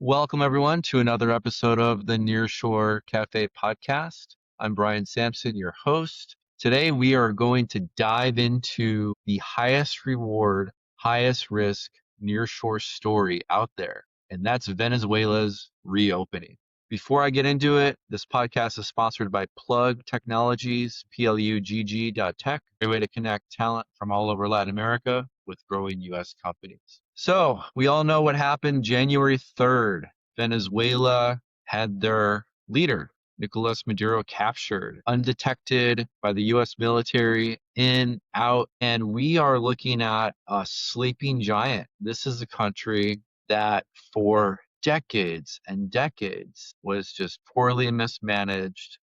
Welcome, everyone, to another episode of the Nearshore Cafe podcast. I'm Brian Samson, your host. Today, we are going to dive into the highest reward, highest risk nearshore story out there, and that's Venezuela's reopening. Before I get into it, this podcast is sponsored by Plug Technologies, plugg.tech, a way to connect talent from all over Latin America with growing U.S. companies. So we all know what happened January 3rd. Venezuela had their leader, Nicolas Maduro, captured, undetected by the U.S. military, in, out, and we are looking at a sleeping giant. This is a country that for decades and decades was just poorly mismanaged.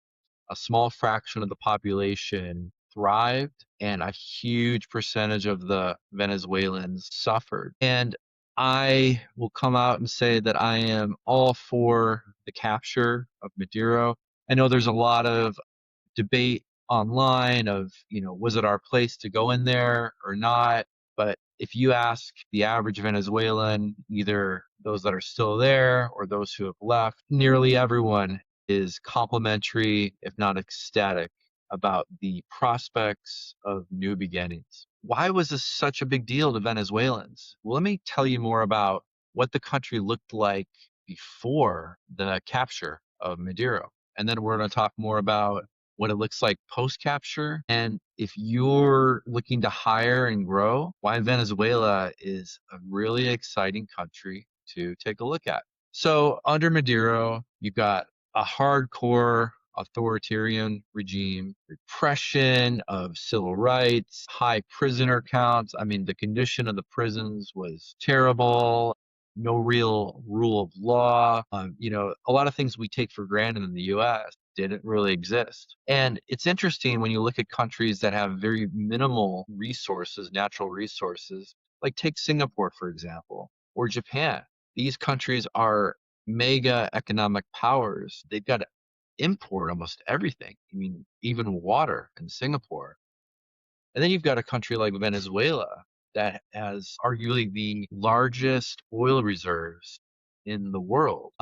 A small fraction of the population thrived, and a huge percentage of the Venezuelans suffered. And I will come out and say that I am all for the capture of Maduro. I know there's a lot of debate online of, was it our place to go in there or not? But if you ask the average Venezuelan, either those that are still there or those who have left, nearly everyone is complimentary, if not ecstatic, about the prospects of new beginnings. Why was this such a big deal to Venezuelans? Well, let me tell you more about what the country looked like before the capture of Maduro. And then we're going to talk more about what it looks like post-capture. And if you're looking to hire and grow, why Venezuela is a really exciting country to take a look at. So under Maduro, you've got a hardcore authoritarian regime, repression of civil rights, high prisoner counts. I mean, the condition of the prisons was terrible. No real rule of law. A lot of things we take for granted in the US didn't really exist. And it's interesting when you look at countries that have very minimal resources, natural resources, like take Singapore, for example, or Japan. These countries are mega economic powers. They've got to import almost everything. I mean, even water in Singapore. And then you've got a country like Venezuela that has arguably the largest oil reserves in the world.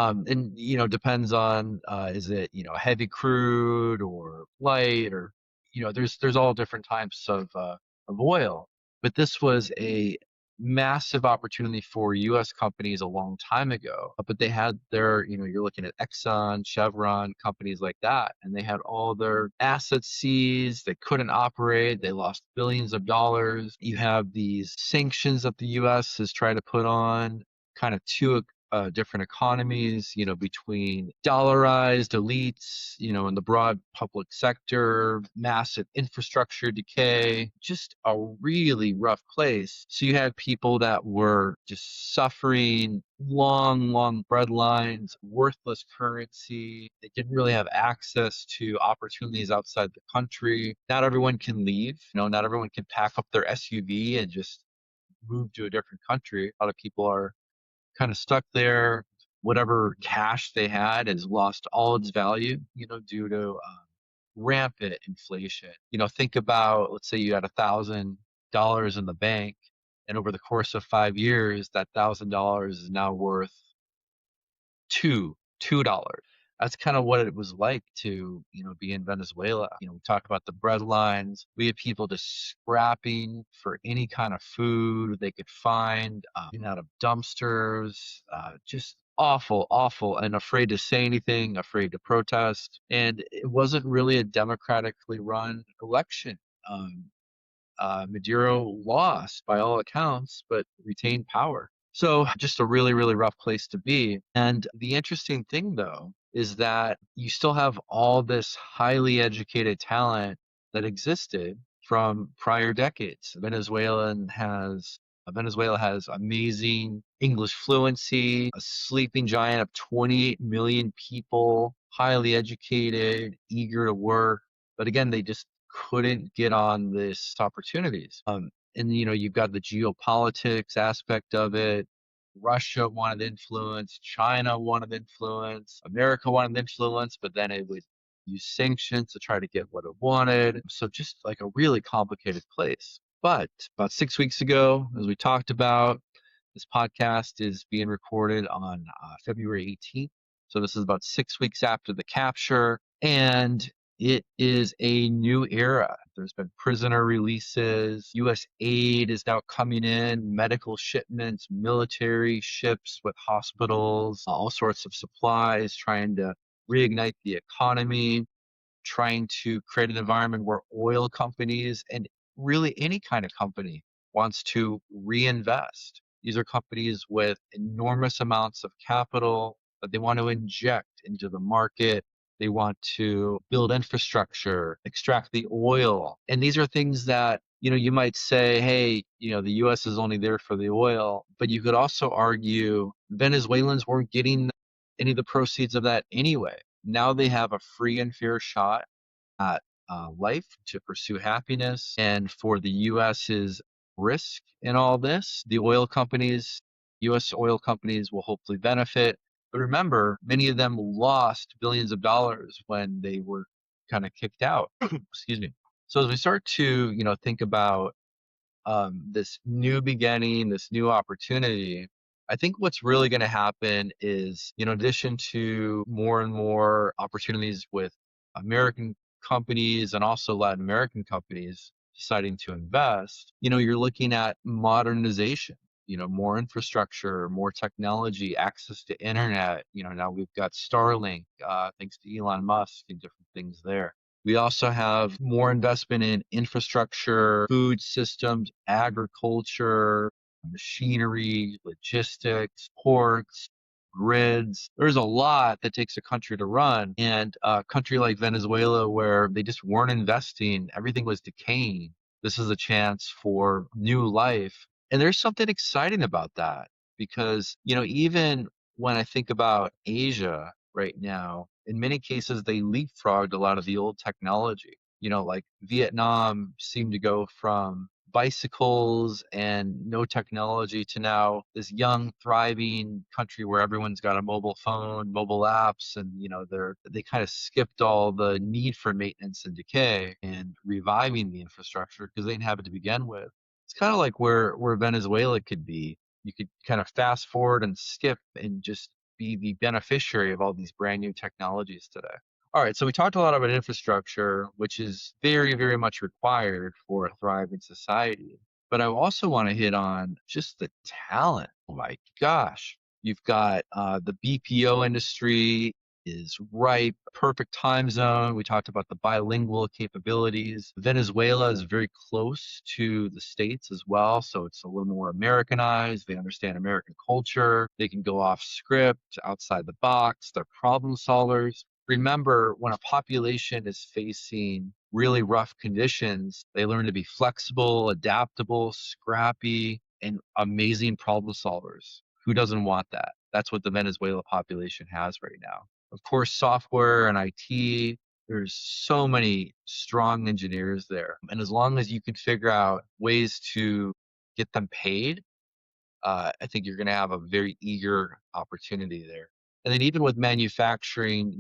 Depends on is it heavy crude or light, or there's all different types of oil. But this was a massive opportunity for U.S. companies a long time ago. But they had their, you're looking at Exxon, Chevron, companies like that, and they had all their assets seized. They couldn't operate. They lost billions of dollars. You have these sanctions that the U.S. has tried to put on kind of two different economies, between dollarized elites, in the broad public sector, massive infrastructure decay, just a really rough place. So you had people that were just suffering long, long breadlines, worthless currency. They didn't really have access to opportunities outside the country. Not everyone can leave, not everyone can pack up their SUV and just move to a different country. A lot of people are kind of stuck there. Whatever cash they had has lost all its value, due to rampant inflation. Think about, let's say you had $1,000 in the bank, and over the course of 5 years, that $1,000 is now worth $2. That's kind of what it was like to, be in Venezuela. We talk about the bread lines. We had people just scrapping for any kind of food they could find, out of dumpsters, just awful, awful, and afraid to say anything, afraid to protest. And it wasn't really a democratically run election. Maduro lost by all accounts, but retained power. So just a really, really rough place to be. And the interesting thing, though, is that you still have all this highly educated talent that existed from prior decades. Venezuela has amazing English fluency, a sleeping giant of 28 million people, highly educated, eager to work. But again, they just couldn't get on this opportunities. And you've got the geopolitics aspect of it. Russia wanted influence, China wanted influence, America wanted influence, but then it would use sanctions to try to get what it wanted. So just like a really complicated place. But about 6 weeks ago, as we talked about, This podcast is being recorded on February 18th. So this is about 6 weeks after the capture. And it is a new era. There's been prisoner releases. U.S. aid is now coming in, medical shipments, military ships with hospitals, all sorts of supplies, trying to reignite the economy, trying to create an environment where oil companies and really any kind of company wants to reinvest. These are companies with enormous amounts of capital that they want to inject into the market. They want to build infrastructure, extract the oil. And these are things that, you might say, hey, the US is only there for the oil. But you could also argue Venezuelans weren't getting any of the proceeds of that anyway. Now they have a free and fair shot at life to pursue happiness. And for the US's risk in all this, US oil companies will hopefully benefit. But remember, many of them lost billions of dollars when they were kind of kicked out. Excuse me. So as we start to, think about this new beginning, this new opportunity, I think what's really going to happen is, in addition to more and more opportunities with American companies and also Latin American companies deciding to invest, you're looking at modernization, more infrastructure, more technology, access to internet. Now we've got Starlink, thanks to Elon Musk and different things there. We also have more investment in infrastructure, food systems, agriculture, machinery, logistics, ports, grids. There's a lot that takes a country to run. And a country like Venezuela, where they just weren't investing, everything was decaying. This is a chance for new life. And there's something exciting about that because, even when I think about Asia right now, in many cases, they leapfrogged a lot of the old technology. Like Vietnam seemed to go from bicycles and no technology to now this young, thriving country where everyone's got a mobile phone, mobile apps, and they kind of skipped all the need for maintenance and decay and reviving the infrastructure because they didn't have it to begin with. It's kind of like where Venezuela could be. You could kind of fast forward and skip and just be the beneficiary of all these brand new technologies today. All right, so we talked a lot about infrastructure, which is very, very much required for a thriving society. But I also want to hit on just the talent. Oh my gosh. You've got the BPO industry is ripe, perfect time zone. We talked about the bilingual capabilities. Venezuela is very close to the States as well, so it's a little more Americanized. They understand American culture. They can go off script, outside the box. They're problem solvers. Remember, when a population is facing really rough conditions, they learn to be flexible, adaptable, scrappy, and amazing problem solvers. Who doesn't want that? That's what the Venezuela population has right now. Of course, software and IT, there's so many strong engineers there. And as long as you can figure out ways to get them paid, I think you're going to have a very eager opportunity there. And then even with manufacturing,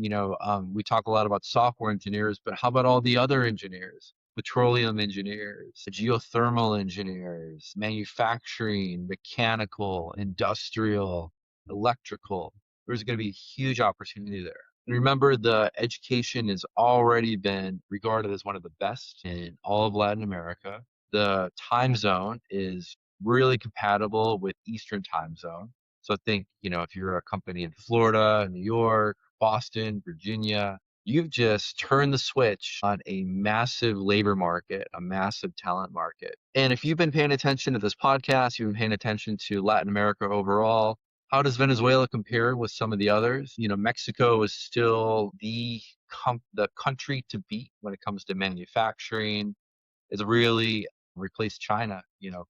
we talk a lot about software engineers, but how about all the other engineers? Petroleum engineers, geothermal engineers, manufacturing, mechanical, industrial, electrical. There's going to be a huge opportunity there. And remember, the education has already been regarded as one of the best in all of Latin America. The time zone is really compatible with Eastern time zone. So think, if you're a company in Florida, New York, Boston, Virginia, you've just turned the switch on a massive labor market, a massive talent market. And if you've been paying attention to this podcast, you've been paying attention to Latin America overall, how does Venezuela compare with some of the others? Mexico is still the country to beat when it comes to manufacturing. It's really replaced China,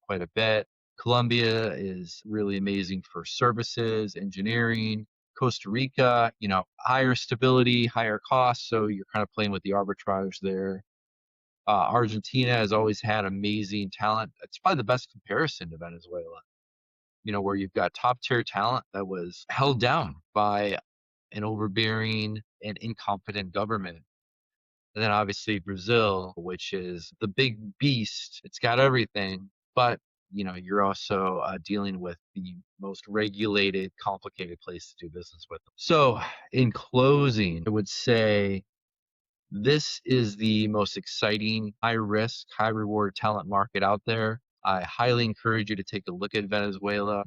quite a bit. Colombia is really amazing for services, engineering. Costa Rica, higher stability, higher costs, so you're kind of playing with the arbitrage there. Argentina has always had amazing talent. It's probably the best comparison to Venezuela, where you've got top tier talent that was held down by an overbearing and incompetent government. And then obviously Brazil, which is the big beast. It's got everything, but you're also dealing with the most regulated, complicated place to do business with them. So, in closing, I would say this is the most exciting, high risk, high reward talent market out there. I highly encourage you to take a look at Venezuela.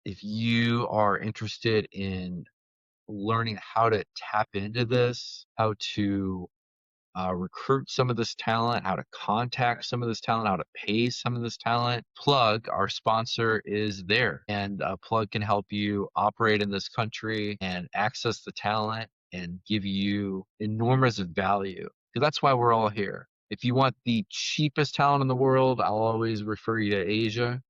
If you are interested in learning how to tap into this, how to recruit some of this talent, how to contact some of this talent, how to pay some of this talent. Plug, our sponsor, is there. And Plug can help you operate in this country and access the talent and give you enormous value. Because that's why we're all here. If you want the cheapest talent in the world, I'll always refer you to Asia.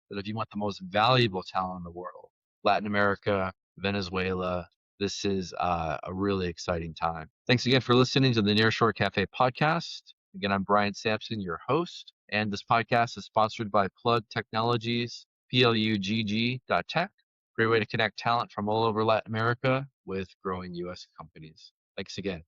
But if you want the most valuable talent in the world, Latin America, Venezuela, this is a really exciting time. Thanks again for listening to the Nearshore Cafe podcast. Again, I'm Brian Samson, your host, and this podcast is sponsored by Plug Technologies, plugg.tech. Great way to connect talent from all over Latin America with growing U.S. companies. Thanks again.